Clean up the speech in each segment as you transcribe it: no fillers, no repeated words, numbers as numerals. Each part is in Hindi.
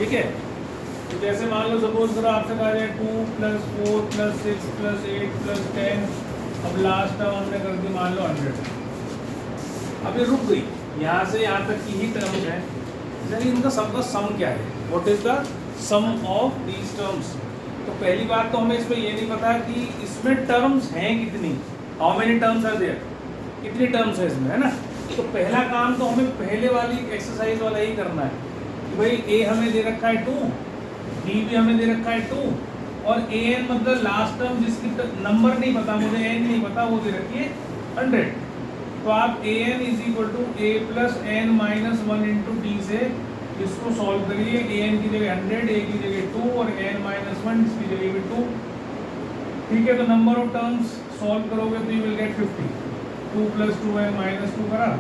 ठीक है। तो जैसे मान लो सपोज करो आपसे कहा जाए 2 + 4 + 6 + 8 + 10, अब लास्ट टर्म हमने कर दी मान लो 100। अब ये रुक गई, यहाँ से यहाँ तक की ही टर्म्स है, यानी इनका सबका सम क्या है, what is the sum of these terms. तो पहली बात तो हमें इसमें ये नहीं पता कि इसमें टर्म्स हैं कितनी, how many terms are there, कितनी टर्म्स है इसमें, है ना। तो पहला काम तो हमें पहले वाली एक्सरसाइज वाला ही करना है कि भाई ए हमें दे रखा है 2, डी भी हमें दे रखा है 2, और ए एन मतलब लास्ट टर्म जिसकी नंबर नहीं पता मुझे, एन नहीं पता, वो दे रखी है 100। तो आप a n is equal to A plus N minus 1 into d से इसको सॉल्व करिए। ए एन की जगह 100, ए की जगह 2 और एन माइनस 1 इसकी जगह भी 2। ठीक है, तो नंबर ऑफ टर्म्स सॉल्व करोगे तो you will get 50। 2 + 2 n minus 2 करा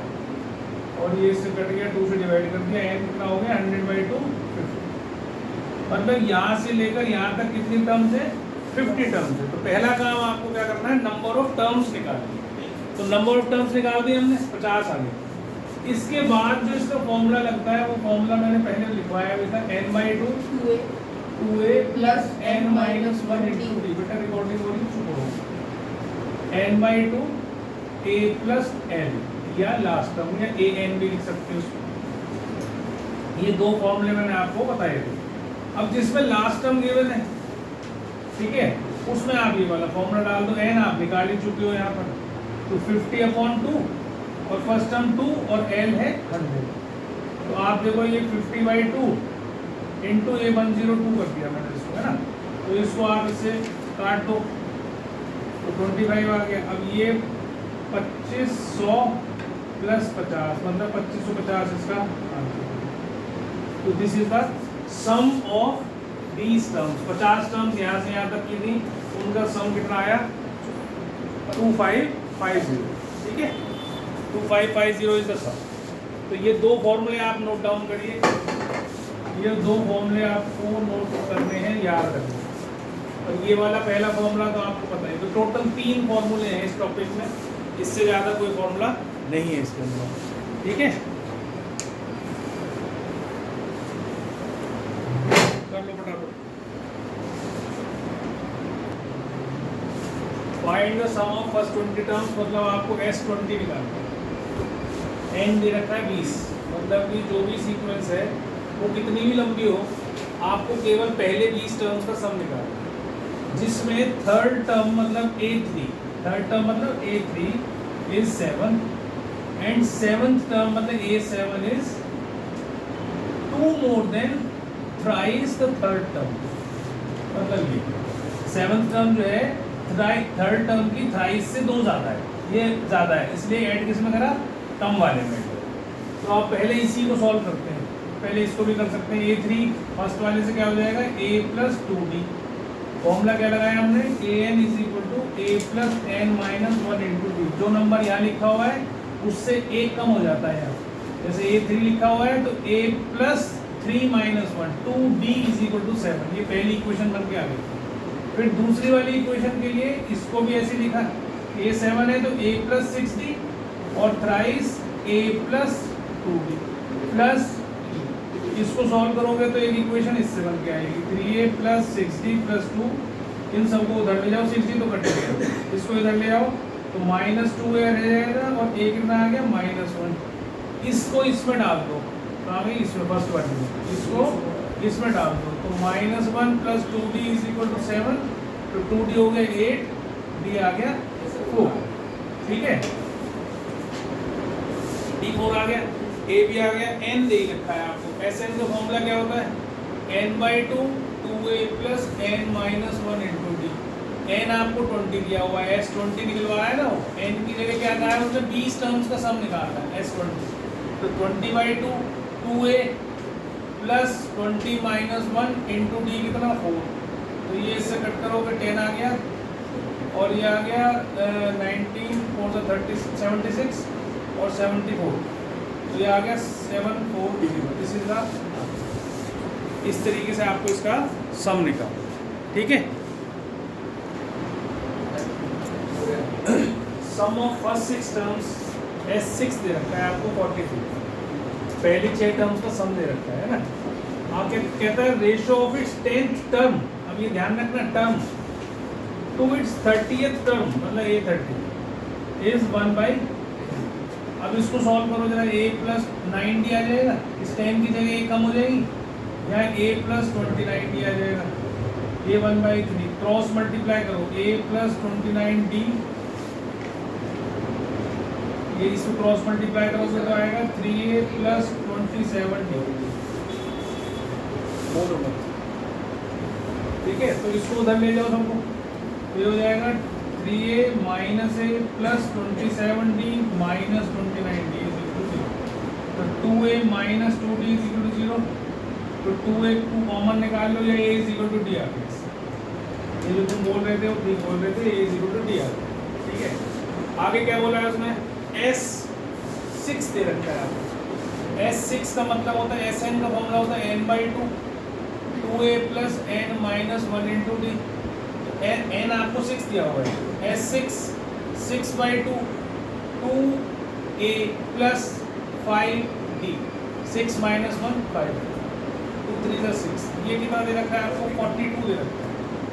और ये इससे कट गया, 2 से डिवाइड कर दिया, एन कितना हो गया 100/2 50। मतलब यहाँ से लेकर यहाँ तक कितनी टर्म्स है, 50 टर्म्स है। तो पहला काम आपको क्या करना है, नंबर ऑफ टर्म्स निकालनी है। तो नंबर ऑफ टर्म्स निकाल दिए हमने, 50 आ गए। इसके बाद जो इसका फॉर्मूला लगता है वो फॉर्मूला मैंने पहले लिखवाया भी था, n/2 2a plus n minus 1 into D. बेटा रिकॉर्डिंग हो रही, चुप हो। n/2 a प्लस n या लास्ट टर्म या an भी लिख सकते हो उसको। ये दो फॉर्मूले मैंने आपको बताए थे। अब जिसमें लास्ट टर्म गिवन है, ठीक है, उसमें आप ये वाला फॉर्मूला डाल दो। n आप निकाल ही चुके हो यहाँ पर, तो 50/2 और फर्स्ट टर्म 2 और l है 100। तो आप देखो ये 50/2 इंटू ये 102 कर दिया मैंने इसको, है ना। तो इसको आप इससे काट दो तो 25 आ गया। अब ये 2500 + 50 मतलब 2550 इसका आंसर। तो this is the sum of these terms. 50 terms यहाँ से यहाँ तक की थी, उनका सम कितना आया 2550। ठीक है, 2550 इज द सम। तो ये दो फॉर्मूले आप नोट डाउन करिए, ये दो फॉर्मूले आपको नोट करने हैं, याद रखने हैं। और ये वाला पहला फॉर्मूला तो आपको पता है। तो टोटल 3 फॉर्मूले हैं इस टॉपिक में, इससे ज़्यादा कोई फॉर्मूला नहीं है इसके अंदर। ठीक है, कर लो फटाफट। Find the sum of first 20 terms, मतलब आपको S20 निकालना है। n दे रखा है 20, मतलब कि जो भी सीक्वेंस है वो कितनी भी लंबी हो, आपको केवल पहले 20 टर्म्स का सम निकालना है, जिसमें थर्ड टर्म मतलब A3, थर्ड टर्म मतलब A3 is 7 and seventh term मतलब A7 is 2 more than thrice the third term. मतलब ये सेवंथ टर्म जो है थर्ड टर्म की थ्राइस से 2 ज़्यादा है, ये ज़्यादा है, इसलिए ऐड किसमें करा, टर्म वाले में। तो आप पहले इसी को सॉल्व करते हैं, पहले इसको भी कर सकते हैं। A3 फर्स्ट वाले से क्या हो जाएगा, a + 2d। फॉर्मूला क्या लगाया हमने, an = a + n - 1 into D. जो नंबर यहाँ लिखा हुआ है उससे एक कम हो जाता है यहाँ, जैसे A3 लिखा हुआ है तो a + 3 - 1 2d = 7। ये पहली इक्वेशन बन के आ गई। फिर दूसरी वाली इक्वेशन के लिए इसको भी ऐसे लिखा, A7 है तो a + 6d और थ्राइस a + 2d प्लस इसको सॉल्व करोगे तो एक इक्वेशन इससे बन के आएगी 3a + 6d + 2। इन सबको उधर ले जाओ, 6d तो कट गया, इसको इधर ले आओ तो -2a रह जाएगा और a कितना आ गया -1। इसको इसमें डाल दो, कहाँ गई, इसमें फर्स्ट वाली में, इसको इसमें डाल दो तो -1 + 2d = 7। तो 2d हो गया 8, d आ गया 4। ठीक है, d4 आ गया, a भी आ गया, n दे रखा है आपको। Sn का फॉर्मूला क्या होता है, n/2 2a + n - 1 into d। n आपको 20 दिया हुआ है, S20 निकलवाया है ना, n की जगह क्या कहा है, मतलब 20 टर्म्स का सम निकालना है S20। तो 20/2 2a + 20 - 1 इंटू d कितना 4। तो ये इससे कट करोगे 10 आ गया और ये आ गया 19 4 से 30 76 और 74। तो ये आ गया 740। दिस इज द, इस तरीके से आपको इसका सम निकाल। ठीक है, sum of first 6 terms S6 दे रखा है आपको 43। पहली 6 टर्म्स का सम दे रखा है ना। आप कहता है ratio of its 10th term, अब ये ध्यान रखना term, to it's 30th term मतलब A30 इज 1/। अब इसको सॉल्व करो जरा, a प्लस 90 आ जाएगा, इस 10 की जगह a कम हो जाएगी, यहाँ a प्लस 29d आ जाएगा, ये 1/3 क्रॉस मल्टीप्लाई करो a प्लस 29d, ये इसको क्रॉस मल्टीप्लाई करोगे तो आएगा 3a प्लस 27d, ठीक है। तो इसको उधर ले जाओ सबको, ये हो जाएगा 3a minus a plus 27d minus 29d is equal to 0। तो 2a minus 2d is equal to 0, तो 2a को कॉमन निकाल लो, या a is equal to d आ गया। ये जो तुम बोल रहे थे वो ठीक बोल रहे थे, a is equal to d आ गया, ठीक है। आगे क्या बोला है उसने, S6 दे रखा है आपको। S6 का मतलब होता है, Sn का फॉर्मूला होता है n/2, 2a plus n minus 1 into D, n आपको 6 दिया हुआ है, S6 6/2 2a plus 5d, 6 minus 1 5, 2 3 जा 6, ये कितना दे रखा है आपको 42 दे रखा है,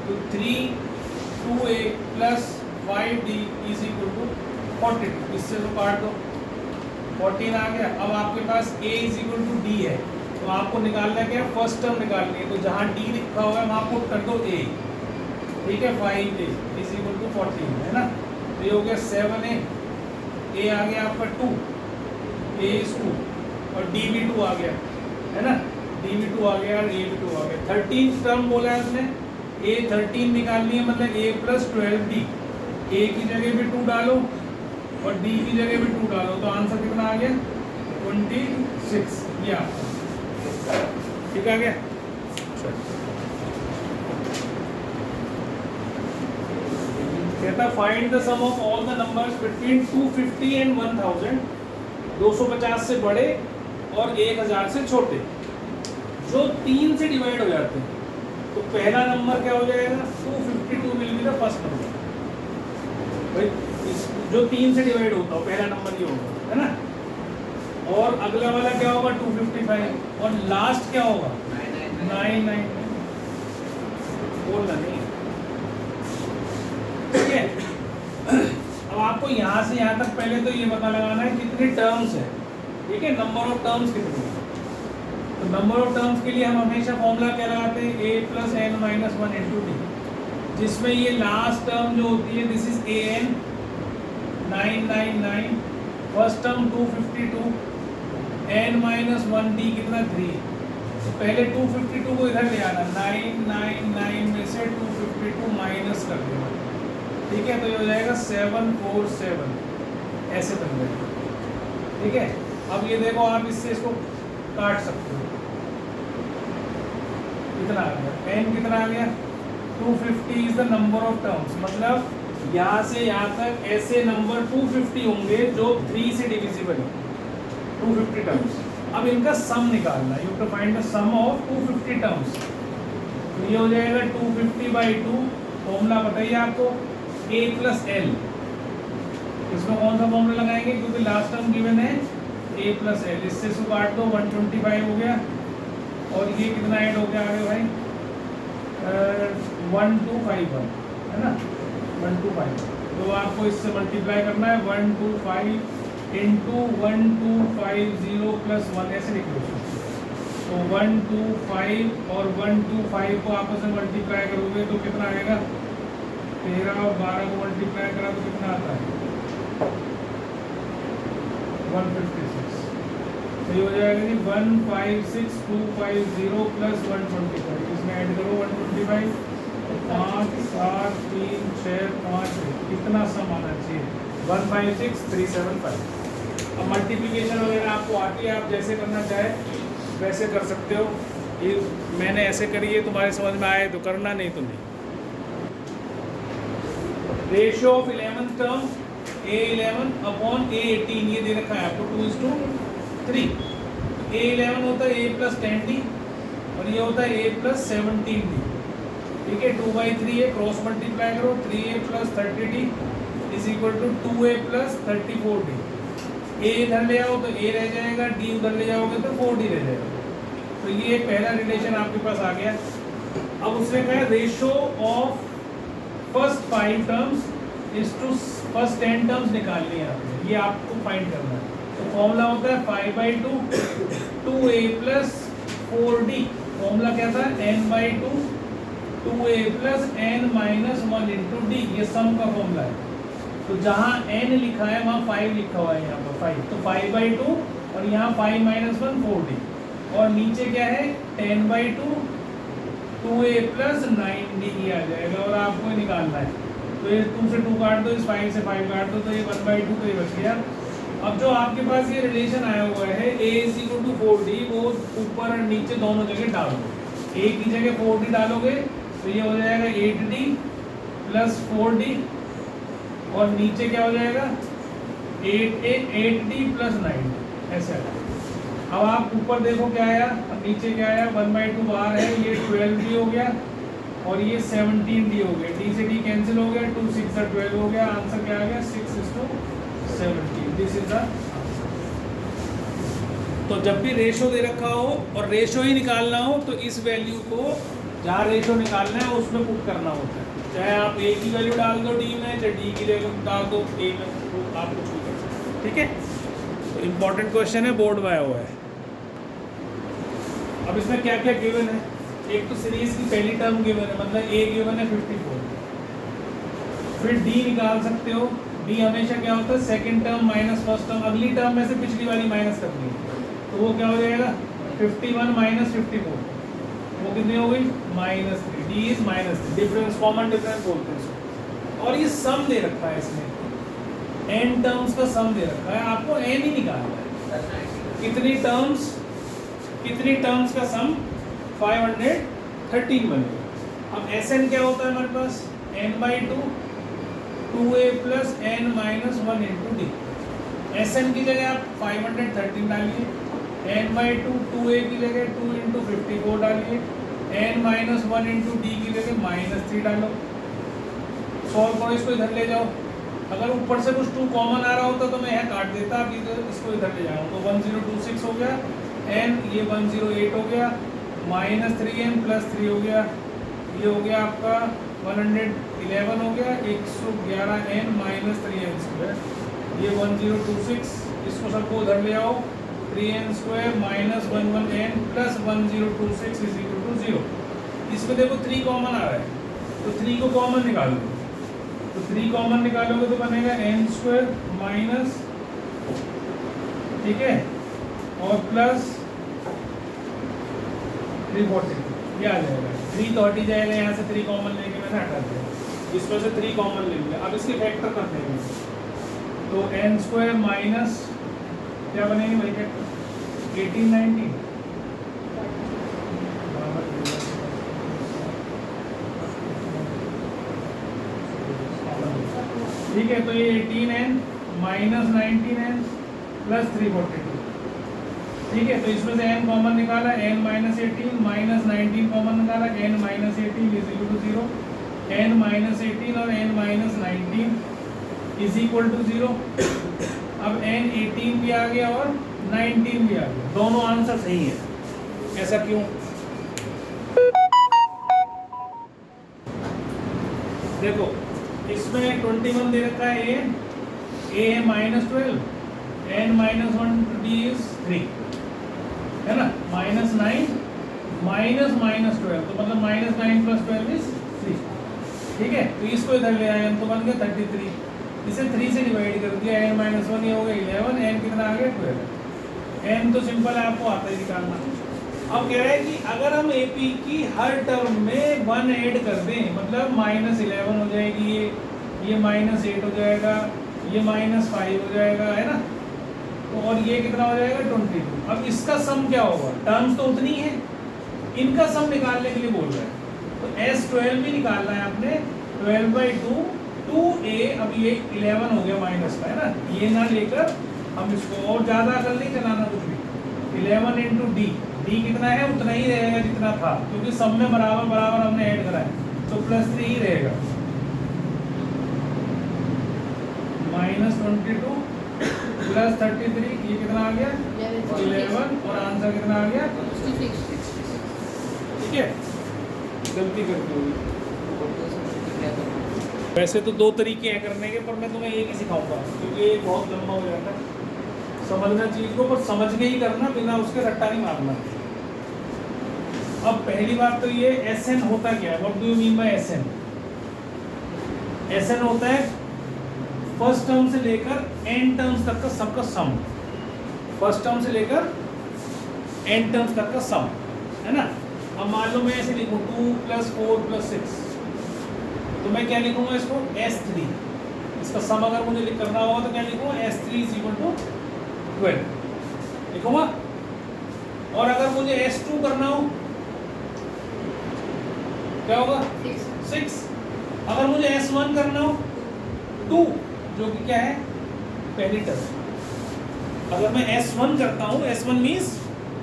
तो 3 2a plus 5d is equal to 42, इससे तो काट दो 14 आ गया। अब आपके पास a is equal to D है, तो आपको निकालना क्या है, फर्स्ट टर्म निकालनी है, तो जहाँ d लिखा हुआ है वहाँ पुट कर दो a, ठीक है। 5a इज इक्वल टू 14 है ना, तो ये हो गया 7a, a आ गया आपका 2, a इज 2 और d भी 2 आ गया है ना, d भी 2 आ गया और a भी 2 आ गया। 13 टर्म बोला है उसने, a 13 निकालनी है, मतलब a प्लस 12d, a की जगह भी 2 डालो और d की जगह भी 2 डालो, तो आंसर कितना आ गया 26, ये आपका ठीक आ गया। कहता find the sum of all the numbers between 250 and 1000, 250 से बड़े और 1000 से छोटे जो 3 से डिवाइड हो जाते हैं। तो पहला नंबर क्या हो जाएगा, 252 will be the first number, भाई जो 3 से डिवाइड होता हो पहला नंबर ये होगा, है ना। और अगला वाला क्या होगा 255, और लास्ट क्या होगा 999, बोलना नहीं, ठीक है। अब आपको यहाँ से यहाँ तक पहले तो ये पता लगाना है कितने टर्म्स है, ठीक है, नंबर ऑफ टर्म्स कितने। तो नंबर ऑफ टर्म्स के लिए हम हमेशा फॉर्मूला क्या लगाते हैं, a plus n minus 1 into D, जिसमें ये लास्ट टर्म जो होती है this is an 999, first term 252, n minus 1d कितना 3, तो पहले 252 को इधर ले आना, 999 में से 252 माइनस कर देना, ठीक है, तो ये हो जाएगा 747, ऐसे बन जाएगा, ठीक है। अब ये देखो आप इससे इसको काट सकते हो, कितना आ गया n कितना आ गया 250 is the number of terms, मतलब यहाँ से यहाँ तक ऐसे नंबर 250 होंगे जो 3 से डिविजिबल है, 250 टर्म्स। अब इनका सम निकालना, you have to find the sum of 250 terms, तो ये हो जाएगा 250/2, फॉर्मूला बताइए आपको a प्लस l, इसमें कौन सा फॉर्मूला लगाएंगे क्योंकि लास्ट टर्म गिवन है a प्लस l, इससे इसको काट दो 125 हो गया, और ये कितना ऐड हो गया आगे भाई 1251 है ना, 125, तो आपको इससे मल्टीप्लाई करना है 125 इंटू 1250 प्लस 1, ऐसे लिख लो। तो 125 और 125 को आपस में मल्टीप्लाई करोगे तो कितना आएगा, 13 और 12 को मल्टीप्लाई करा तो कितना आता है 156, तो ये हो जाएगा जी 156250 प्लस 125, इसमें ऐड करो 125, 5 7 3 6 5, कितना सम आना चाहिए 156375। अब मल्टीप्लिकेशन वगैरह आपको आती है, आप जैसे करना चाहे वैसे कर सकते हो, ये मैंने ऐसे करी है, तुम्हारे समझ में आए तो करना, नहीं तो नहीं। Ratio of 11th term A11 upon A18, ये दे रखा है आपको 2:3। A11 होता है a प्लस 10d और ये होता है a प्लस 17d, ठीक है, 2/3 है, क्रॉस मल्टीप्लाई करो 3a plus 30d is equal to 2a plus 34d, a इधर ले आओ तो a रह जाएगा, d उधर ले जाओगे तो 4d रह जाएगा, तो तो ये एक पहला रिलेशन आपके पास आ गया। अब उसने कहा ratio of first 5 terms is to first 10 terms निकालनी है आपने, ये आपको फाइंड करना है। तो फॉर्मूला होता है 5/2 2a प्लस 4d। फॉर्मूला क्या था, n/2 2a plus n minus 1 into D, ये सम का फॉर्मूला है। तो जहाँ n लिखा है वहाँ 5 लिखा हुआ है, यहाँ पर 5, तो 5/2 और यहाँ 5 माइनस 1 4d, और नीचे क्या है 10/2 2a प्लस 9d आ जाएगा, और आपको निकालना है। तो ये 2 से 2 काट दो, इस 5 से 5 काट दो, तो ये 1/2 तो ये बच गया। अब जो आपके पास ये रिलेशन आया हुआ है a = 4d, वो ऊपर और नीचे दोनों जगह डाल दो। a की जगह 4d डालोगे तो ये हो जाएगा 8d प्लस 4d, और नीचे क्या हो जाएगा 8d प्लस 9d, ऐसे आएगा। अब आप ऊपर देखो क्या आया, अब नीचे क्या आया, 1/2 बाहर है, ये 12d हो गया और ये 17d हो गया, d से d कैंसिल हो गया, 2 6 12 हो गया। आंसर क्या आ गया 6:17। This is the. तो जब भी रेशो दे रखा हो और रेशो ही निकालना हो तो इस वैल्यू को जहाँ रेशो निकालना है उसमें पुट करना होता है। चाहे आप a की वैल्यू डाल दो d में, चाहे d की वैल्यू डाल दो a में, तो आप कुछ भी कर सकते हैं। ठीक है, तो इम्पोर्टेंट क्वेश्चन है, बोर्ड में आया हुआ है। अब इसमें क्या क्या गिवन है, एक तो सीरीज की पहली टर्म गिवन है, मतलब a गिवन है 54, फिर d निकाल सकते हो। d हमेशा क्या होता है, second term minus first term, अगली टर्म में से पिछली वाली माइनस करनी है, तो वो क्या हो जाएगा 51 माइनस 54, वो कितनी हो गई -3, d is -3, difference common difference बोलते हैं इसको। और ये सम दे रखा है, इसमें n टर्म्स का सम दे रखा है, आपको n ही निकालना है। कितनी टर्म्स का सम 513 बनेगा। अब Sn क्या होता है हमारे पास, n/2 2a plus n minus 1 into D. Sn की जगह आप 513 डालिए, n/2 2a की जगह 2 इंटू 54 डालिए, n माइनस 1 इंटू डी की जगह -3 डालो। सॉल्व करो, इसको इधर ले जाओ। अगर ऊपर से कुछ 2 कॉमन आ रहा होता तो मैं यहाँ काट देता, अब इधर इसको इधर ले जाऊँ तो 1026 हो गया, n ये 108 हो गया, -3n प्लस 3 हो गया, ये हो गया आपका 111 हो गया, 111n माइनस 3n स्क्वायर, ये 1026, इसको सबको उधर ले आओ, 3n square minus 11n plus 1026 is equal to 0। इसमें देखो 3 कॉमन आ रहा है, तो 3 को कॉमन निकाल लो, तो 3 कॉमन निकालोगे तो बनेगा n स्क्वायर माइनस, ठीक है, और प्लस 340, ये आ जाएगा। 3 तो हट ही जाएगा, यहाँ से 3 कॉमन लेके मैंने हटा दिया, इसमें से 3 कॉमन ले लिया। अब इसके फैक्टर कर देंगे, तो n स्क्वायर माइनस क्या बनेगी भाई, फैक्टर 18 19, ठीक है। तो ये 18n माइनस 19n प्लस 342, ठीक है। तो इसमें से n कॉमन निकाला, n माइनस 18 माइनस 19 कॉमन निकाला, n minus 18 is equal to 0, n minus 18 और n minus 19 is equal to 0। अब n 18 भी आ गया और 19 भी आ गया, दोनों आंसर सही है। ऐसा क्यों, देखो इसमें 21 दे रखा है, a है -12, n माइनस 1 d इज 3, है ना, -9 माइनस -12, तो मतलब -9 प्लस 12 इज 3, ठीक है। तो इसको इधर ले आए, तो बन गया 33, इसे 3 से डिवाइड कर दिया, n माइनस 1 ये हो गया 11, n कितना आ गया 12, n तो सिंपल है, आपको आता ही निकालना। अब कह रहा है कि अगर हम AP की हर टर्म में 1 ऐड कर दें, मतलब -11 हो जाएगी, ये -8 हो जाएगा, ये -5 हो जाएगा, है ना, तो और ये कितना हो जाएगा 22। अब इसका सम क्या होगा, टर्म्स तो उतनी है, इनका सम निकालने के लिए बोल रहा है, तो S12 भी निकालना है आपने, 12/2 2a, अब ये 11 हो गया माइनस का, है ना, ये ना लेकर हम इसको और ज़्यादा कर नहीं चलाना कुछ भी, 11 इंटू डी, डी कितना है उतना ही रहेगा जितना था, क्योंकि सब में बराबर बराबर हमने ऐड करा है, तो +3 ही रहेगा, -22 प्लस 33, ये कितना आ गया 11, और आंसर कितना आ गया 66। ठीक है, गलती करते होगी। वैसे तो 2 तरीके हैं करने के, पर मैं तुम्हें एक ही सिखाऊंगा क्योंकि ये बहुत लंबा हो जाता है समझना चीज़ को, पर समझ के ही करना, बिना उसके रट्टा नहीं मारना। अब पहली बात तो ये SN होता क्या है, what do you mean by SN? SN होता है फर्स्ट टर्म से लेकर एन टर्म्स तक का सबका सम। फर्स्ट टर्म से लेकर एन टर्म्स तक का सम, है ना। अब मान लो मैं ऐसे लिखूँ 2 + 4 + 6, तो मैं क्या लिखूंगा इसको S3। इसका सम अगर मुझे करना होगा तो क्या लिखूंगा S3 = 12 लिखूंगा। और अगर मुझे S2 करना हो क्या होगा 6। अगर मुझे S1 करना हो 2, जो कि क्या है पहली टर्म। अगर मैं S1 करता हूँ, S1 means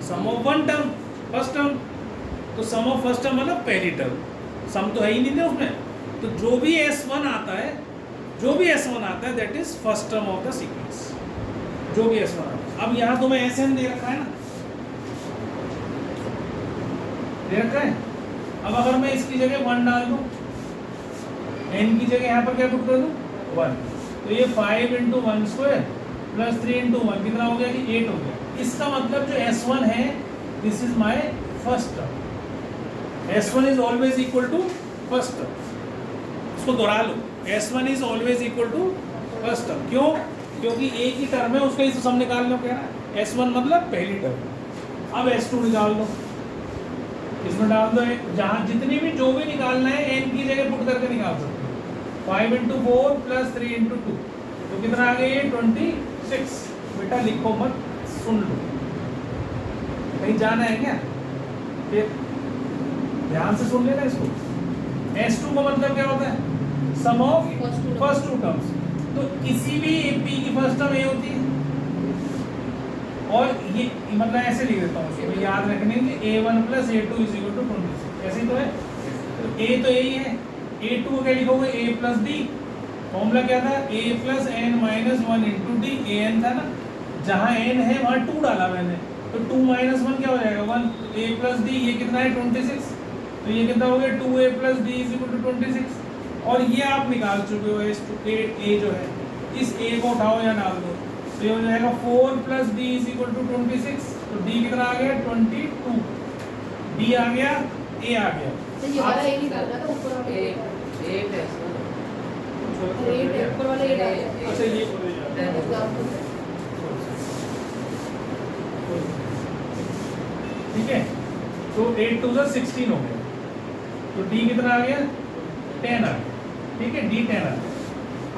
sum of one term, first term. तो सम ऑफ फर्स्ट टर्म मतलब पहली टर्म, सम तो है ही नहीं ना उसमें। तो जो भी S1 आता है that is first term of the sequence, जो भी S1 आता है। अब यहाँ तुम्हें SN दे रखा है ना, दे रखा है। अब अगर मैं इसकी जगह 1 डाल दूँ, n की जगह यहाँ पर क्या पुट कर दूँ 1, तो ये 5 × 1² + 3 × 1 कितना हो गया कि 8 हो गया। इसका मतलब जो S1 है this is my first term. S1 is always equal to first term. इसको दोहरा लो, S1 is always equal to first term. क्यों? क्योंकि एक ही टर्म है, उसका ही तो सम निकाल लो। कह रहा है S1 मतलब पहली टर्म। अब S2 निकाल दो, इसमें डाल दो, जहाँ जितनी भी जो भी निकालना है n की जगह पुट करके निकाल सकते हो। 5 × 4 + 3 × 2, तो कितना आ गया ये 26। बेटा लिखो मत, सुन लो, कहीं जाना है क्या, फिर ध्यान से सुन लेना इसको। S2 का मतलब क्या होता है सम ऑफ फर्स्ट 2 टर्म्स। तो किसी भी AP की फर्स्ट टर्म A होती है, और ये मतलब ऐसे लिख देता हूँ इसको याद रखने के लिए, A1 + A2 = 26। ऐसे ही तो है, तो A तो यही है। A2 को क्या लिखोगे A + D। फॉर्मूला क्या था A + n - 1 × D। an था ना, जहाँ n है वहाँ 2 डाला मैंने, तो 2 - 1 क्या हो जाएगा 1। A + D ये कितना है 26, तो ये कितना हो गया 2A + D = 26। और ये आप निकाल चुके हो S2 A जो है, इस A को उठाओ या डाल दो, तो ये हो जाएगा 4 + D = 26। तो D कितना आ गया 22, D आ गया, A आ गया। तो ये वाला A निकालना था, ऊपर वाला 8 है, ऊपर वाला 8 आ गया। अच्छा ये बोले यार, ठीक है। तो 8 × 2 = 16 हो गया, तो D कितना आ गया 10 आ गया, ठीक है, D 10 आ गया।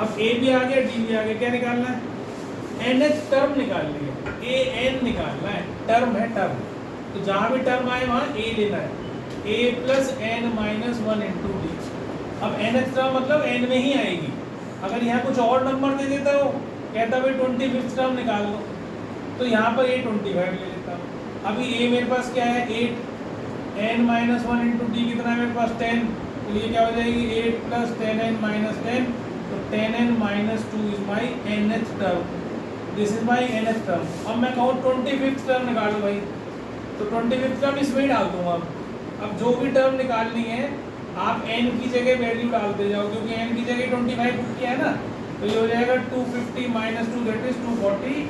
अब A भी आ गया, D भी आ गया, क्या निकालना है nth टर्म निकालनी है, an निकालना है, टर्म है टर्म। तो जहाँ भी टर्म आए वहाँ A लेना है, A + n - 1 × D। अब nth टर्म मतलब n में ही आएगी। अगर यहाँ कुछ और नंबर दे देता हो, कहता भाई 25th टर्म निकाल लो, तो यहाँ पर A 25 ले लेता हूँ। अभी A मेरे पास क्या है 8, n - 1 × D कितना है मेरे पास 10, तो ये क्या हो जाएगी 8 + 10n - 10, तो 10n - 2 is my nth term, this is my nth term. अब मैं कहूँ 25th टर्म निकालो भाई, तो 25th टर्म इसमें ही डाल दूंगा। अब जो भी टर्म निकालनी है आप n की जगह वैल्यू डालते जाओ, क्योंकि n की जगह 25 पुट किया है ना, तो ये हो जाएगा 250 - 2 दैट इज 248।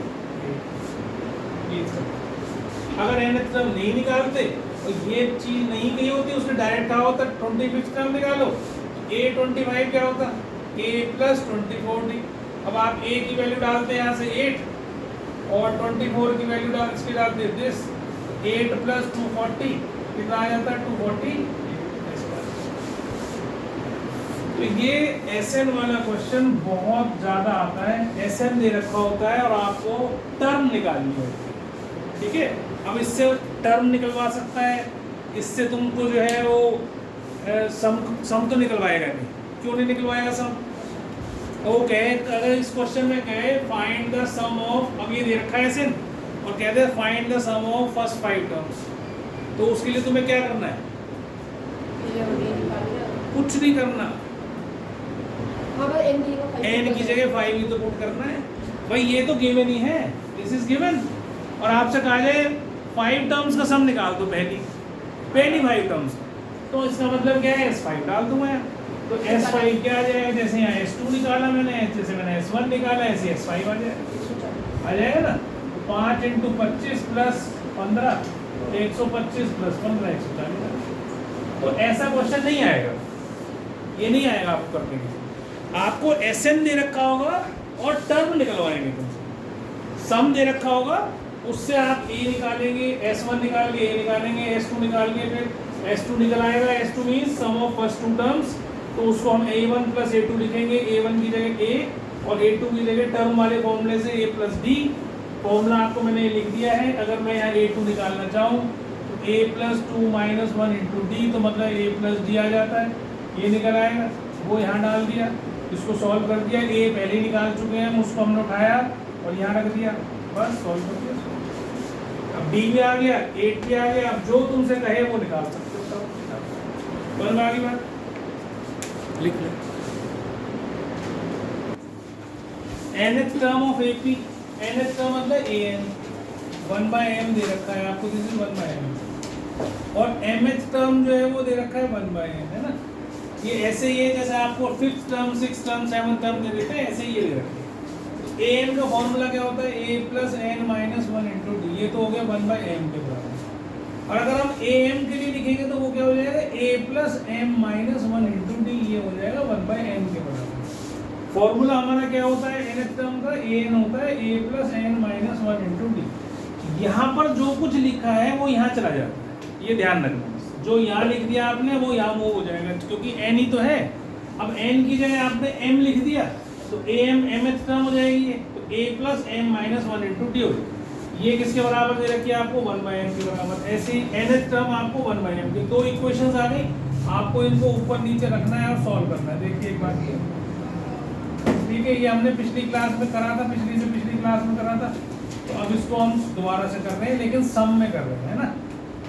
अगर nth टर्म नहीं निकालते और ये चीज नहीं गई होती, उसने डायरेक्ट कहा होता 25th टर्म निकालो, A 25 क्या होता A + 24D। अब आप A की वैल्यू डालते हैं यहाँ से 8, और 24 की वैल्यू डालते हैं दिस 8 + 240 कितना आ जाता है 240। तो ये SN वाला क्वेश्चन बहुत ज़्यादा आता है, SN दे रखा होता है और आपको टर्म निकालनी होती है, ठीक है। अब इससे टर्म निकलवा सकता है, इससे तुमको जो है वो सम तो निकलवाएगा नहीं। क्यों नहीं निकलवाएगा सम? वो कहे अगर इस क्वेश्चन में कहे फाइंड द सम ऑफ, अब ये दे रखा है SN और कहते हैं find the sum of first 5 terms, तो उसके लिए तुम्हें क्या करना है कुछ नहीं करना, n की जगह 5 ही तो पुट करना है भाई, ये तो गिवन ही है, दिस इज गिवन। और आपसे कहा जाए 5 टर्म्स का सम निकाल दो, 25 टर्म्स, तो इसका मतलब क्या है, S5 डाल दूंगा यहाँ। तो S5 क्या आ जाएगा, जैसे यहाँ S2 निकाला मैंने, जैसे मैंने S1 निकाला, ऐसे S5 आ जाएगा ना। 5 × 25 + 15 125 + 15 140। तो ऐसा क्वेश्चन नहीं आएगा, ये नहीं आएगा आपको करने के लिए। आपको SN दे रखा होगा और टर्म निकलवाएंगे तुमसे, सम दे रखा होगा, उससे आप A निकालेंगे, S1 निकाल के A निकालेंगे, S2 निकाल के फिर S2 निकल आएगा। S2 means sum of first two terms, तो उसको हम A1 + A2 लिखेंगे। A1 की जगह A और A2 की जगह टर्म वाले फॉर्मूले से A + D, फॉर्मूला आपको मैंने लिख दिया है। अगर मैं यहाँ A2 निकालना चाहूँ तो A + 2 - 1 × D, तो मतलब A + D आ जाता है, ये निकल आएगा, वो यहाँ डाल दिया, इसको सॉल्व कर दिया। A पहले ही निकाल चुके हैं, उसको हमने उठाया और यहाँ रख दिया, बस सॉल्व कर दिया। अब D भी आ गया, 8 भी आ गया, अब जो तुमसे कहे वो निकाल सकते हो। बस आगे बात लिख ले। nth term of AP, nth term मतलब an, 1/m दे रखा है आपको, दिस इज 1/m, और mth टर्म जो है वो दे रखा है 1/n, है ना। ये ऐसे ही है जैसे आपको 5th term, 6th term, 7th term दे देते हैं, ऐसे ही ये दे रखते हैं। an का फॉर्मूला क्या होता है, A + n - 1 × D, ये तो हो गया 1/m के बराबर। और अगर हम am के लिए लिखेंगे तो वो क्या हो जाएगा, A + m - 1 × D, ये हो जाएगा 1/n के बराबर। फॉर्मूला हमारा क्या होता है, nth टर्म का an होता है A + n - 1 × D। यहाँ पर जो कुछ लिखा है वो यहाँ चला जाता है, ये ध्यान रखना। जो यहाँ लिख दिया आपने वो यहाँ मूव हो जाएगा, क्योंकि n ही तो है। अब n की जगह आपने m लिख दिया तो am mth टर्म हो जाएगी, तो A + m - 1 × D हो जाएगी। ये किसके बराबर दे रखी है आपको, 1/m के बराबर। ऐसे ही nth टर्म आपको 1/m की। दो इक्वेशंस आ गई, आपको इनको ऊपर नीचे रखना है और सॉल्व करना है। देखिए एक बात ये, ठीक है, ये हमने पिछली क्लास में करा था, पिछली से पिछली क्लास में करा था, तो अब इसको हम दोबारा से कर रहे हैं, लेकिन सम में कर रहे हैं, है ना।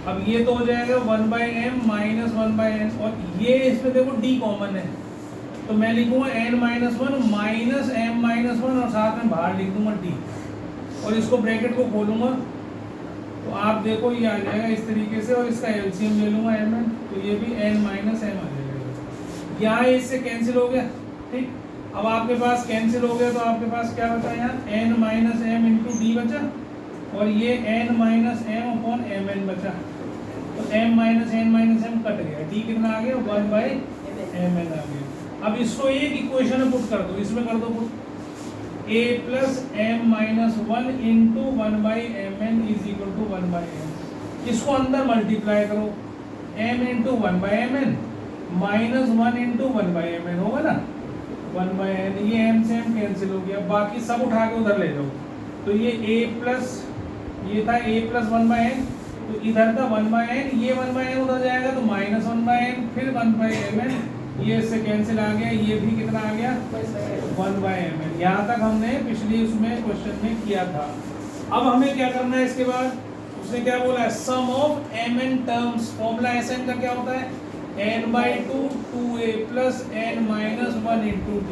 अब ये तो हो जाएगा 1/m - 1/n, और ये इसमें देखो D कॉमन है, तो मैं लिखूंगा n - 1 - m - 1 और साथ में बाहर लिख दूंगा D, और इसको ब्रैकेट को खोलूंगा तो आप देखो ये आ जाएगा इस तरीके से, और इसका एलसीएम ले लूंगा mn, तो ये भी n - m आ जाएगा। यहाँ इससे कैंसिल हो गया, ठीक। अब आपके पास कैंसिल हो गया तो आपके पास क्या बचा यहाँ, n - m × D बचा, और ये n - m/mn बचा, तो m - n - m कट गया, D कितना आ गया, 1/mn आ गया। अब इसको एक इक्वेशन में पुट कर दो, इसमें कर दो put, A + m - 1 × 1/mn = 1/m। इसको अंदर मल्टीप्लाई करो, m × 1/mn - 1 × 1/mn होगा ना, 1/n, ये m से m कैंसिल हो गया, बाकी सब उठा के उधर ले जाओ। तो ये ये था A + 1/n, तो इधर का 1/n, ये 1/n उधर जाएगा तो -1/n, फिर 1/mn, ये इससे कैंसिल आ गया, ये भी कितना आ गया, 1/mn। यहाँ तक हमने पिछली उसमें क्वेश्चन में किया था। अब हमें क्या करना है इसके बाद, उसने क्या बोला है, sum of mn terms. Formula Sn का क्या होता है, n/2 2a + n - 1 × D।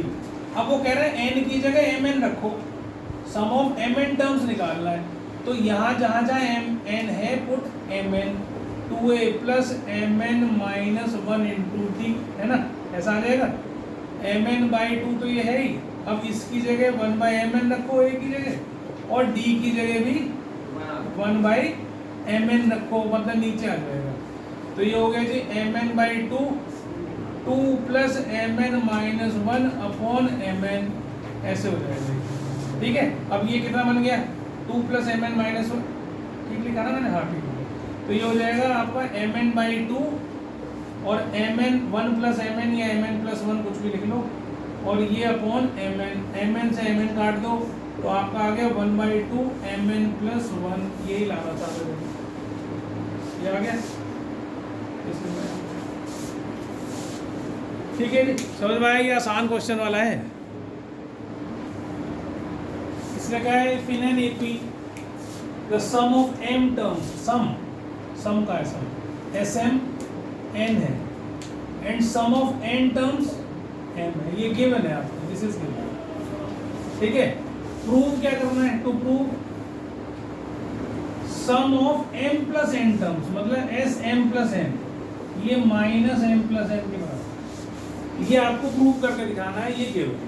अब वो कह रहे हैं n की जगह mn रखो, सम ऑफ mn टर्म्स निकालना है, तो यहाँ जहाँ जहाँ n है put mn, 2a + mn - 1 × D, है ना, ऐसा आ जाएगा। mn/2 तो ये है ही, अब इसकी जगह 1/mn रखो a की जगह, और D की जगह भी 1/mn रखो, मतलब नीचे आ जाएगा। तो ये हो गया जी mn/2 2 + mn - 1/mn, ऐसे हो जाएगा, ठीक है। अब ये कितना बन गया, 2 + mn - 1, ठीक लिखा ना मैंने, हाँ ठीक है। तो ये हो जाएगा आपका mn/2 और mn 1 + mn या mn + 1 कुछ भी लिख लो, और ये अपॉन mn से mn काट दो, तो आपका आ गया 1/2 mn + 1, यही लाना चाहते थे, ये आ गया। ठीक है जी, समझ में आया, ये आसान क्वेश्चन वाला है। इसने कहा है if in an AP the sum of m terms, sum का है, सम Sm n है, and sum of n terms m है, ये गिवन है आपको, दिस इज गिवन, ठीक है। प्रूव क्या करना है, to prove sum of m + n terms, मतलब एम प्लस एन, ये माइनस एम प्लस एन के बराबर। ये आपको प्रूव करके दिखाना है, ये केवल।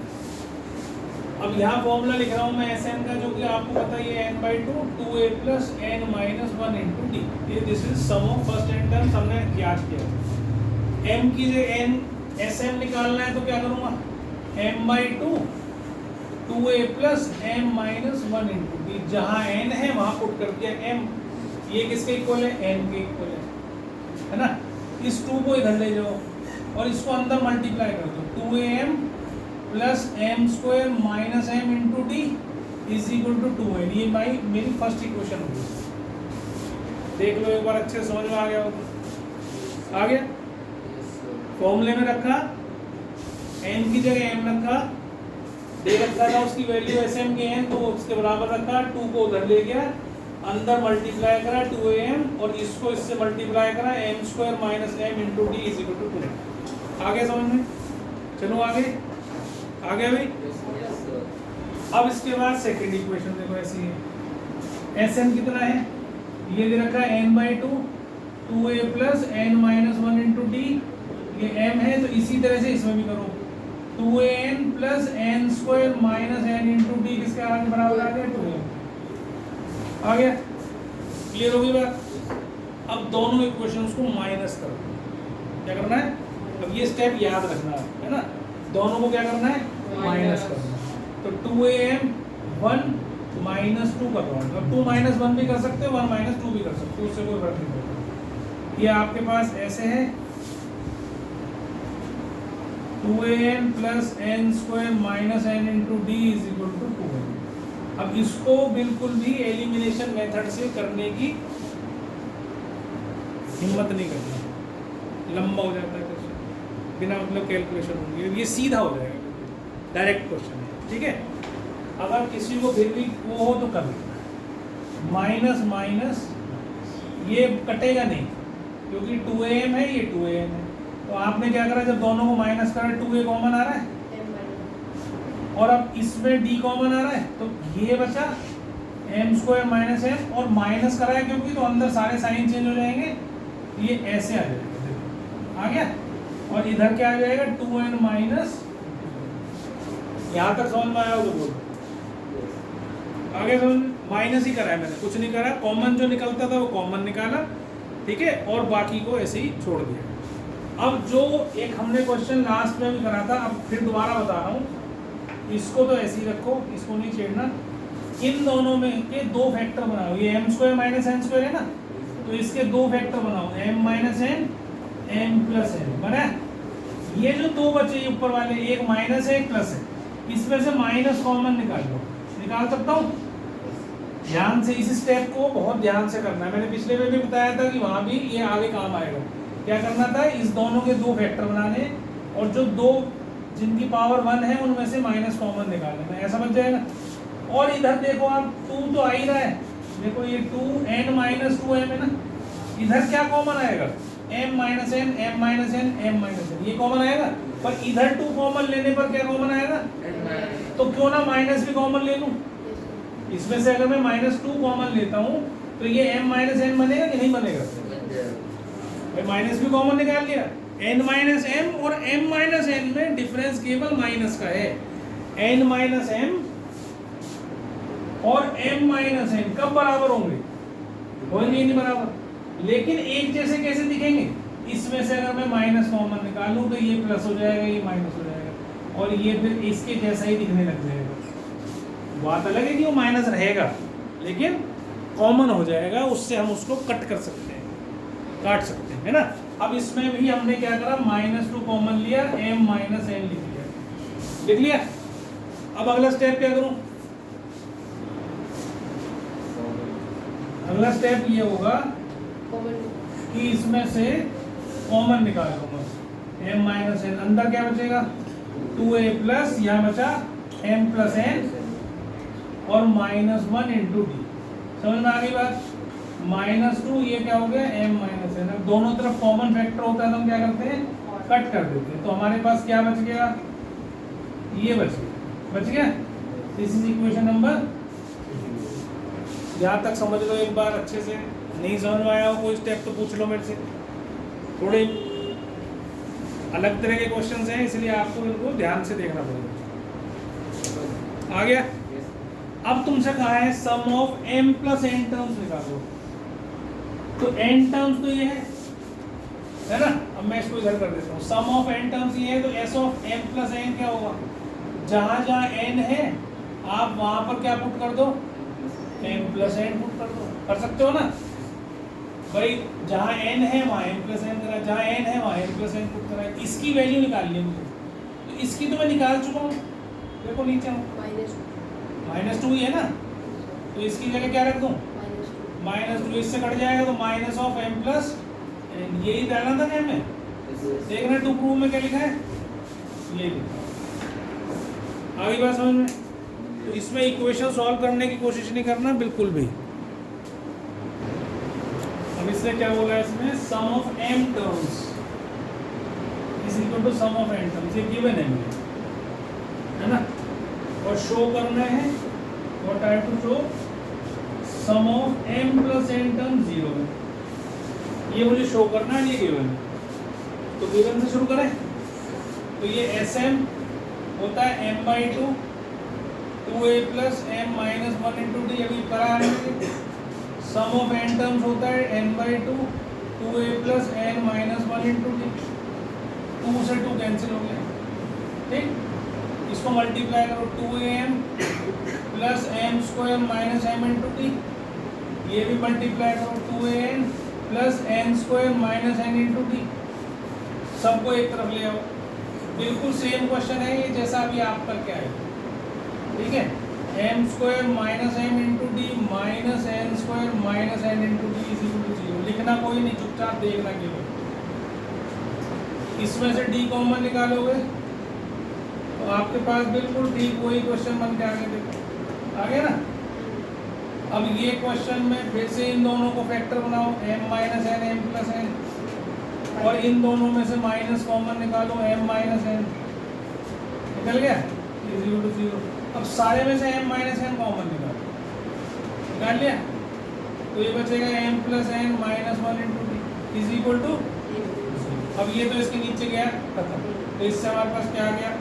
अब यहाँ फॉर्मूला लिख रहा हूँ मैं एस एन का, जो कि आपको पता है ये n by two, two A plus N minus one into D. ये this is sum of first n terms, हमने ज्ञात किया। एम की जो एन एस एम निकालना है तो क्या करूँगा, M by two, two A plus M minus one into D. जहाँ एन है वहाँ पुट कर दिया एम, ये किसके इक्वल है, एन के इक्वल है ना। इस टू को इधर ले जाओ और इसको अंदर मल्टीप्लाई कर दो, two A M plus M square minus M into D is equal to two N. ये मेरी फर्स्ट इक्वेशन होगी। देख लो एक बार अच्छे से समझ में आ गया होगा। आ गया, फॉर्मूले में रखा, एन की जगह एम रखा, दे रखा था उसकी वैल्यू एस एम की है तो उसके बराबर रखा, टू को उधर ले गया, अंदर मल्टीप्लाई करा टू एम और इसको इससे मल्टीप्लाई करा m square minus M into D is equal to two. आ गया समझ में? चलो आगे, आ गया भाई। अब इसके बाद सेकंड इक्वेशन देखो ऐसी है, एस एन कितना है, ये दे रखा है N by two, two A plus N minus one into D, ये एम है तो इसी तरह से इसमें भी करो, two A N plus N square minus N into D किसके आगे बराबर आ गया, टू एन। आ गया, क्लियर होगी बात। अब दोनों इक्वेशंस को माइनस करो, क्या करना है, अब ये स्टेप याद रखना है ना, दोनों को क्या करना है, माइनस करना। तो two A M one minus two कर रहा हूँ, टू माइनस वन भी कर सकते हो, वन माइनस टू भी कर सकते हो, उससे कोई फर्क नहीं पड़ता। ये आपके पास ऐसे है, two A N plus N square minus N into D is equal to two N. अब इसको बिल्कुल भी एलिमिनेशन मेथड से करने की हिम्मत नहीं करना, लंबा हो जाता है क्वेश्चन, बिना मतलब कैलकुलेशन होंगे, ये सीधा हो जाएगा, डायरेक्ट क्वेश्चन है, ठीक है। अगर किसी को फिर भी वो हो तो कर लेना, माइनस माइनस ये कटेगा नहीं क्योंकि टू ए एम है, ये टू ए एम है, तो आपने क्या करा, जब दोनों को माइनस करा, टू ए कॉमन आ रहा है और अब इसमें डी कॉमन आ रहा है, तो ये बचा एम स्क्वायर माइनस एम और माइनस करा है क्योंकि, तो अंदर सारे साइन चेंज हो जाएंगे, ये ऐसे आ जाएगा, आ गया। और इधर क्या आ जाएगा, टू एन माइनस, यहाँ तक समझ में आया होगा, बोलो आगे समझ। माइनस ही करा है मैंने, कुछ नहीं करा, कॉमन जो निकलता था वो कॉमन निकाला, ठीक है, और बाकी को ऐसे ही छोड़ दिया। अब जो एक हमने क्वेश्चन लास्ट में भी करा था, अब फिर दोबारा बता रहा हूँ, इसको तो ऐसे ही रखो, इसको नहीं छेड़ना। इन दोनों में के दो फैक्टर बनाओ, ये M square minus N square है ना, तो इसके दो फैक्टर बनाओ, M minus N, M plus N, बना। ये जो दो बचे ऊपर वाले, एक माइनस है एक प्लस है, इसमें से माइनस कॉमन निकाल लो, निकाल सकता हूँ। ध्यान से इस स्टेप को बहुत ध्यान से करना है, मैंने पिछले में भी बताया था कि वहाँ भी ये आगे काम आएगा। क्या करना था, इस दोनों के दो फैक्टर बनाने और जो दो जिनकी पावर वन है उनमें से माइनस कॉमन निकाल लेना, ऐसा बच जाएगा। और इधर देखो आप, टू तो आ ही रहा है, देखो ये two N minus two M है ना, इधर क्या कॉमन आएगा, M minus N, M minus N, M minus N, ये कॉमन आएगा। पर इधर टू कॉमन लेने पर क्या कॉमन आएगा, तो क्यों ना माइनस भी कॉमन ले लूँ, इसमें से अगर मैं माइनस टू कॉमन लेता हूँ तो ये एम माइनस एन बनेगा कि नहीं बनेगा, भाई माइनस भी कॉमन निकाल लिया, एन माइनस एम और एम माइनस एन में डिफरेंस केवल माइनस का है। एन माइनस एम और एम माइनस एन कब बराबर होंगे, होंगे नहीं बराबर, लेकिन एक जैसे कैसे दिखेंगे, इसमें से अगर मैं माइनस कॉमन निकालूं तो ये प्लस हो जाएगा, ये माइनस हो जाएगा और ये फिर इसके जैसा ही दिखने लग जाएगा। बात अलग है कि वो माइनस रहेगा लेकिन कॉमन हो जाएगा, उससे हम उसको कट कर सकते हैं, काट सकते हैं, है ना। अब इसमें भी हमने क्या करा, माइनस टू कॉमन लिया, एम माइनस एन लिख लिया। अब अगला स्टेप क्या करूं, अगला स्टेप ये होगा कि इसमें से कॉमन निकाल लूंगा, एम माइनस एन, अंदर क्या बचेगा, टू ए प्लस, यहाँ बचा एम प्लस एन और माइनस वन इंटू डी, समझ में आ गई बात। माइनस टू, ये क्या हो गया, एम माइनस एन। अब दोनों तरफ कॉमन फैक्टर होता है तो हम क्या करते हैं, कट कर देते हैं, तो हमारे पास क्या बच गया, ये बच गया। दिस इज इक्वेशन नंबर, यहाँ तक समझ लो एक बार अच्छे से। नहीं समझ में आया हो कोई स्टेप तो पूछ लो मेरे से। थोड़े अलग तरह के क्वेश्चंस हैं, इसलिए आपको इनको ध्यान से देखना पड़ेगा। आ गया? अब तुमसे कहा है sum of m plus n terms निकालो। तो n टर्म्स तो ये है ना। अब मैं इसको इधर कर देता हूँ। सम ऑफ n टर्म्स ये है, तो s of m plus n क्या होगा? जहाँ जहाँ n है आप वहाँ पर क्या पुट कर दो? m प्लस n पुट कर दो। कर सकते हो ना भाई? जहाँ n है वहाँ m प्लस n करा, जहाँ n है वहाँ m प्लस n पुट करा। इसकी वैल्यू निकालनी है मुझे, तो इसकी तो मैं निकाल चुका हूँ। देखो नीचे -2 ही है ना, तो इसकी जगह क्या रख दूँ? -2। इससे कट जाएगा तो minus of m plus n, यही डालना था ना हमें। देखना टू प्रूव में क्या लिखा है, ये लिखा। आगे बात समझ में? तो इसमें इक्वेशन सॉल्व करने की कोशिश नहीं करना बिल्कुल भी। अब इसने क्या बोला है, इसमें sum of m terms is equal to sum of n terms, ये गिवन है ना। और शो करना है, what I to show sum of m plus n term 0 है, ये मुझे शो करना है, ये गिवन है। तो गिवन से शुरू करें, तो ये Sm होता है m/2 2a plus m minus 1 into D, अभी पढ़ा है। सम ऑफ n टर्म्स होता है n/2 2a plus n minus 1 into D. 2 से 2 कैंसिल हो गया, ठीक। इसको मल्टीप्लाई करो, 2am plus m square minus m into D. ये भी मल्टीप्लाई करो, 2an plus n square minus n into D. सबको एक तरफ ले आओ। बिल्कुल सेम क्वेश्चन है ये जैसा अभी आप करके आए, ठीक है। m square minus m into D minus n square minus n into D is equal to 0। लिखना कोई नहीं, चुपचाप देखना केवल। इसमें से d कॉमन निकालोगे तो आपके पास बिल्कुल ठीक वही क्वेश्चन बन के आगे, देखो आ गया ना। अब ये क्वेश्चन में फिर से इन दोनों को फैक्टर बनाओ, m minus n m plus n, और इन दोनों में से माइनस कॉमन निकालो, m माइनस n निकल गया, इज इक्वल टू 0। अब सारे में से m माइनस n कॉमन निकालो, निकाल लिया, तो ये बचेगा m plus n minus 1 into D is equal to. अब ये तो इसके नीचे गया, खत्म। तो इससे हमारे पास क्या आ गया,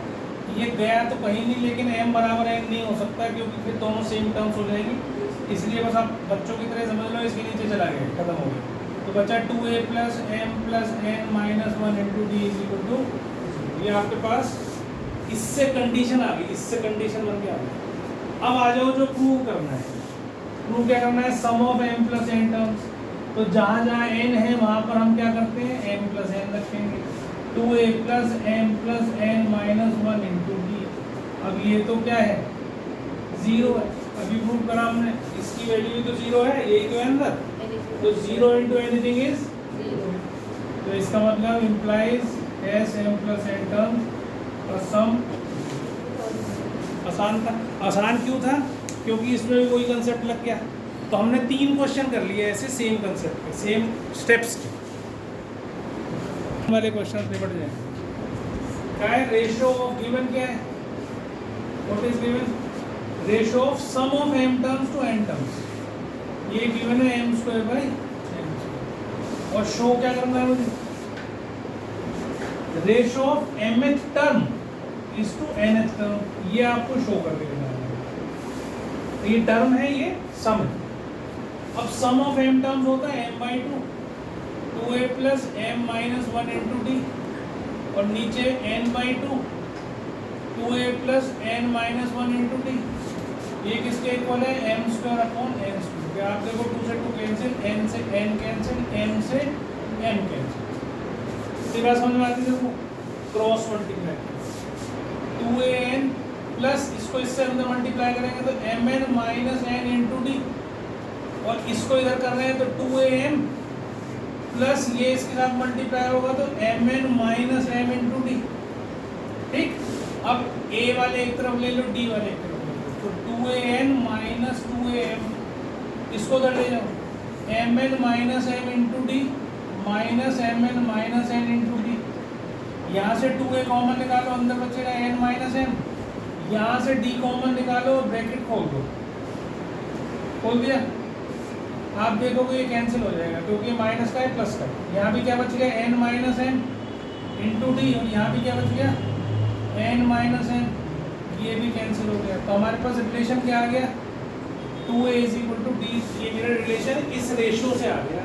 ये गया तो कहीं नहीं, लेकिन m बराबर n नहीं हो सकता क्योंकि फिर दोनों सेम टर्म्स हो जाएगी। इसलिए बस आप बच्चों की तरह समझ लो, इसके नीचे चला गया, खत्म हो गया। तो बचा 2a plus m plus n minus 1 into D is equal to. ये आपके पास इससे कंडीशन आ गई, इससे कंडीशन बन के आ गई। अब आ जाओ जो प्रूव करना है। प्रूव क्या करना है, sum of m plus n terms. तो जहाँ जहाँ n है वहाँ पर हम क्या करते हैं, m प्लस n रखेंगे। 2a plus m plus n minus 1 into D. अब ये तो क्या है, 0 है। अभी प्रूव करा हमने, इसकी वैल्यू भी तो 0 है, यही तो है अंदर। तो 0 इंटू एनीथिंग इज 0। तो इसका मतलब implies S m plus n terms का सम। आसान था। आसान क्यों था, क्योंकि इसमें भी वही कंसेप्ट लग गया। तो हमने 3 क्वेश्चन कर लिए ऐसे सेम कंसेप्ट के, सेम स्टेप्स के वाले क्वेश्चन निपट जाए। क्या है, रेशियो ऑफ गिवन क्या है, what is given, ratio of sum of m terms to n terms. ये गिवन है m square by n square. और शो क्या करना है मुझे, ratio of mth term is to nth term, ये आपको शो कर देना है। ये टर्म है, ये सम है। अब सम ऑफ m टर्म्स होता है m/2 2a plus m minus 1 into D, और नीचे n/2 2a plus n minus 1 into D. ये किसके इक्वल है, m square upon n square. आप देखो 2 से 2 कैंसिल, n से n कैंसिल, m से m कैंसिल। इसी बात समझ में आती है। देखो क्रॉस मल्टीप्लाई 2an प्लस इसको इससे अंदर मल्टीप्लाई करेंगे तो mn minus n into D, और इसको इधर कर रहे हैं तो 2am प्लस ये इसके साथ मल्टीप्लाई होगा तो mn minus m into D, ठीक। अब a वाले एक तरफ ले लो, d वाले एक तरफ ले लो, तो 2an माइनस 2am, इसको उधर ले जाओ, mn minus m into D minus mn minus n into D. यहाँ से 2a कॉमन निकालो, अंदर बचेगा n माइनस m। यहाँ से d कॉमन निकालो, ब्रैकेट खोल दो, खोल दिया। आप देखोगे ये कैंसिल हो जाएगा क्योंकि माइनस का है प्लस का है। यहाँ भी क्या बच गया n minus N into D, और यहाँ भी क्या बच गया n माइनस एन, ये भी कैंसिल हो गया। तो हमारे पास रिलेशन क्या आ गया 2a is equal to D. ये मेरा रिलेशन इस रेशो से आ गया।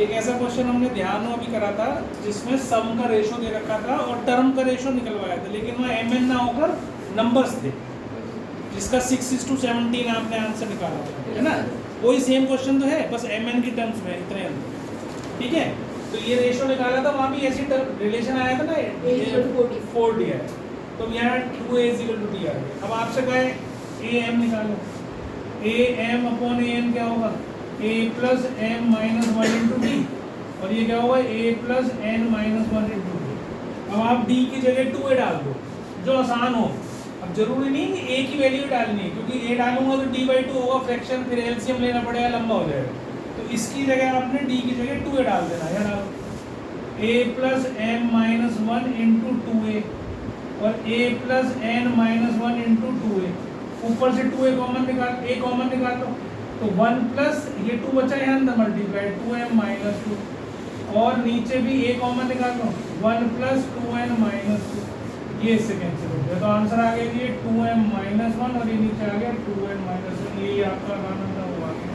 एक ऐसा क्वेश्चन हमने ध्यान में अभी करा था जिसमें सम का रेशो दे रखा था और टर्म का रेशो निकलवाया था, लेकिन वहाँ mn ना होकर नंबर्स थे, जिसका 6:17 आपने आंसर निकाला है ना। वही सेम क्वेश्चन तो है, बस mn की टर्म्स में इतने अंदर, ठीक है। तो ये रेशो निकाला था, वहाँ भी ऐसी रिलेशन आया था ना 4 दिया है, तो यहाँ 2a = d आ गया। अब आपसे कहे am निकालो, am अपॉन an क्या होगा a plus m minus 1 into D, और ये क्या होगा a plus n minus 1 into D. अब आप d की जगह 2a डाल दो, जो आसान हो। अब जरूरी नहीं कि a की वैल्यू डालनी है, क्योंकि a डालूंगा तो d/2 होगा फ्रैक्शन, फिर एलसीएम लेना पड़ेगा, लंबा हो जाएगा। तो इसकी जगह आपने d की जगह 2a डाल देना है। डालो a plus m minus 1 into 2a और a plus n minus 1 into 2a। ऊपर से 2a कॉमन निकाल, a कॉमन निकाल लो, तो 1 प्लस ये 2 बचा यहाँ अंदर मल्टीप्लाई 2m माइनस 2, और नीचे भी a कॉमन निकाल लो 1 प्लस 2n माइनस 2, ये इससे कैंसिल हो गया। तो आंसर आ गया ये 2m माइनस 1 और ये नीचे आ गया 2n माइनस 1। ये आपका आंसर था, वो आ गया।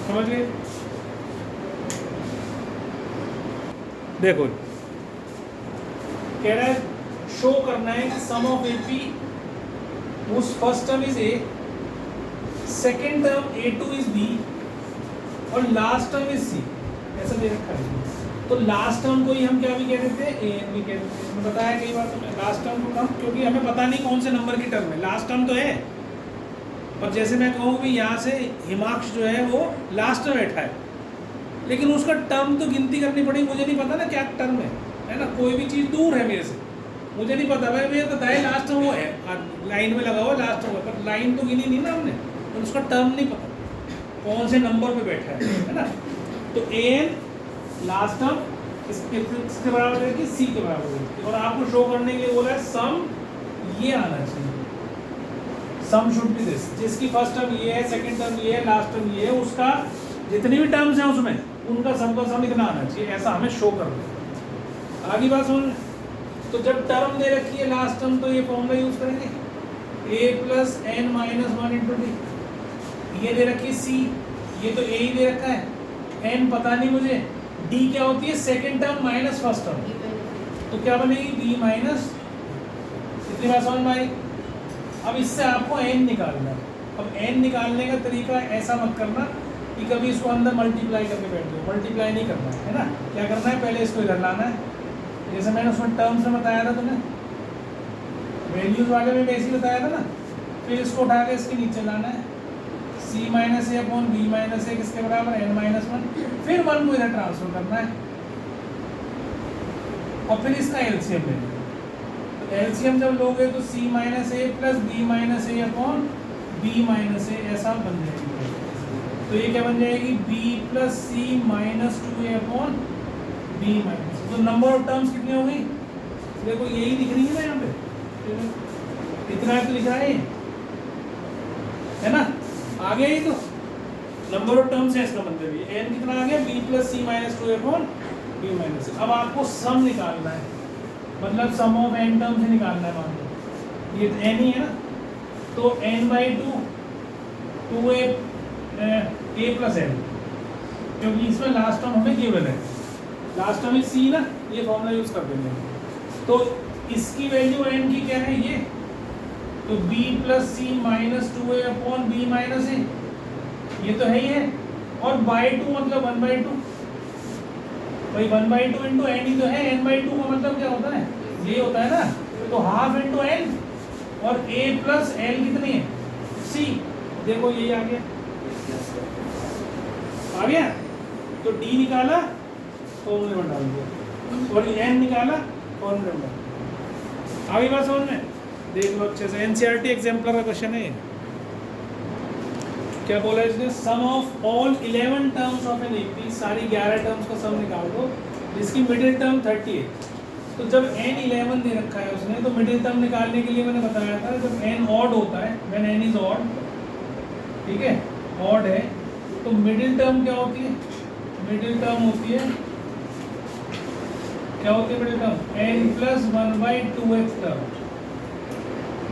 समझ गए? देखो कह रहा है शो करना है कि सम ऑफ AP उस first term is A, second term A2 is B और लास्ट टर्म इज C, ऐसा दे रखा है। तो लास्ट टर्म को ही हम क्या भी कह देते हैं an भी कह देते हैं। मैं बताया कई बार तो लास्ट टर्म को हम, क्योंकि हमें पता नहीं कौन से नंबर की टर्म है, लास्ट टर्म तो है, पर जैसे मैं कहूँ भी यहाँ से हिमाक्ष जो है वो लास्ट में बैठा है, लेकिन उसका टर्म तो गिनती करनी पड़ेगी। मुझे नहीं पता ना क्या टर्म है ना, कोई भी चीज़ दूर है मेरे से, मुझे नहीं पता भाई, मुझे पता है लास्ट टर्म वो है, लाइन में लगा हुआ लास्ट टर्म, पर लाइन तो गिनी नहीं ना हमने, तो उसका टर्म नहीं पता कौन से नंबर पे बैठा है ना। तो an लास्ट टर्म किसके बराबर है कि C के बराबर है, और आपको शो करने के लिए बोला है सम ये आना चाहिए, सम शुड बी दिस, जिसकी फर्स्ट टर्म ये है, सेकंड टर्म ये है, लास्ट टर्म ये है, उसका जितनी भी टर्म्स हैं उसमें उनका सम का सम इतना आना चाहिए, ऐसा हमें शो करना है। आगे बात सुन। तो जब टर्म दे रखी है लास्ट टर्म, तो ये फॉर्मूला यूज करेंगे a plus n minus 1 into D. ये दे रखी है C, ये तो a ही दे रखा है, n पता नहीं मुझे, d क्या होती है second term minus first term, तो क्या बनेगी b माइनस, इतनी बात समझ में आई। अब इससे आपको n निकालना है। अब n निकालने का तरीका ऐसा मत करना कि कभी इसको अंदर मल्टीप्लाई करके बैठ जाओ, मल्टीप्लाई नहीं करना है ना। क्या करना है, पहले इसको इधर लाना है, जैसे मैंने उसमें टर्म्स में बताया था तुम्हें, वैल्यूज वाले में ऐसे ही बताया था ना। फिर इसको उठा के इसके नीचे लाना है, c minus a upon b minus ए किसके बराबर n माइनस 1, फिर 1 को इधर ट्रांसफर करना है, और फिर इसका एलसीएम लेना है। तो एलसीएम जब लोगे तो c minus a plus b minus a upon b minus a, ऐसा बन जाएगी। तो ये क्या बन जाएगी b plus c minus 2a upon b minus. तो नंबर ऑफ टर्म्स कितनी हो गई, देखो यही दिख रही है ना यहाँ पे, इतना तो लिख रहा है ना, आ गया ये तो नंबर ऑफ टर्म्स है, इसका मतलब ये n कितना आ गया b plus c minus 2a upon b minus. अब आपको सम निकालना है, मतलब सम ऑफ n टर्म्स ही निकालना है। मान लो ये n ही है ना, तो n/2 2a प्लस n, क्योंकि इसमें लास्ट टर्म हमें गिवन है, लास्ट टर्म इज c ना, ये फॉर्मूला यूज कर देंगे। तो इसकी वैल्यू n की क्या है ये, तो b plus c minus 2a upon b minus a, ये तो है ही है, और बाई 2 मतलब 1/2, भाई 1/2 इंटू n ही तो है, n/2 का मतलब क्या होता है, ये होता है ना, तो हाफ इंटू n, और a प्लस l कितनी है c, देखो यही आ गया, आ गया। तो d निकाला फॉर्मूले में डाल दिया, और n निकाला फॉर्मूले में डाल दिया। आगे बात समझ में, देख लो अच्छे से, एनसीईआरटी एग्जाम्पलर का क्वेश्चन है। क्या बोला इसने, sum of all 11 terms of n AP, सारी 11 टर्म्स का सम निकाल दो, जिसकी मिडिल टर्म 30 है। तो जब n 11 दे रखा है उसने, तो मिडिल टर्म निकालने के लिए मैंने बताया था जब n ऑड होता है, व्हेन n इज ऑड, ठीक है, ऑड है तो मिडिल टर्म क्या होती है? मिडिल टर्म होती है, क्या होती है middle term? n plus 1/2x term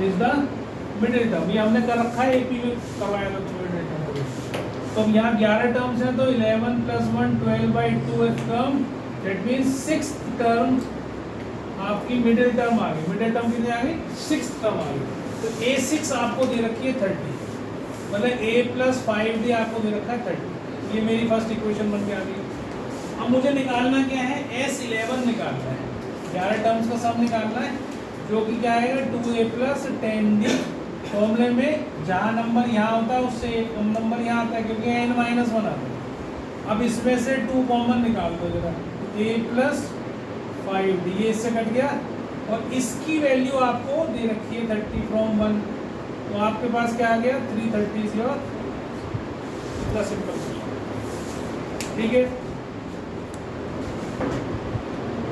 is the middle term. ये हमने कर रखा है, एपी में करवाया था तो मिडिल टर्म हो गया। तो अब यहाँ 11 टर्म्स हैं तो 11 plus 1 12/2x term, that means sixth term आपकी मिडिल टर्म आ गई। मिडिल टर्म कितनी आ गई? सिक्स्थ टर्म आ गई। तो a6 आपको दे रखी है 30, मतलब a प्लस 5d आपको दे रखा है 30। ये मेरी फर्स्ट इक्वेशन बन के आ गई। अब मुझे निकालना क्या है? S11 निकालना है, 11 टर्म्स का सम निकालना है, जो कि क्या आएगा 2a प्लस 10d। फॉर्मूले में जहाँ नंबर यहाँ होता है उससे एक कम नंबर यहाँ आता है, क्योंकि n-1 आता है। अब इसमें से 2 कॉमन निकाल दो जरा, a प्लस 5d, ये इससे कट गया, और इसकी वैल्यू आपको दे रखी है 30 फ्रॉम 1, तो आपके पास क्या आ गया? 330 योर। इतना सिंपल, ठीक है।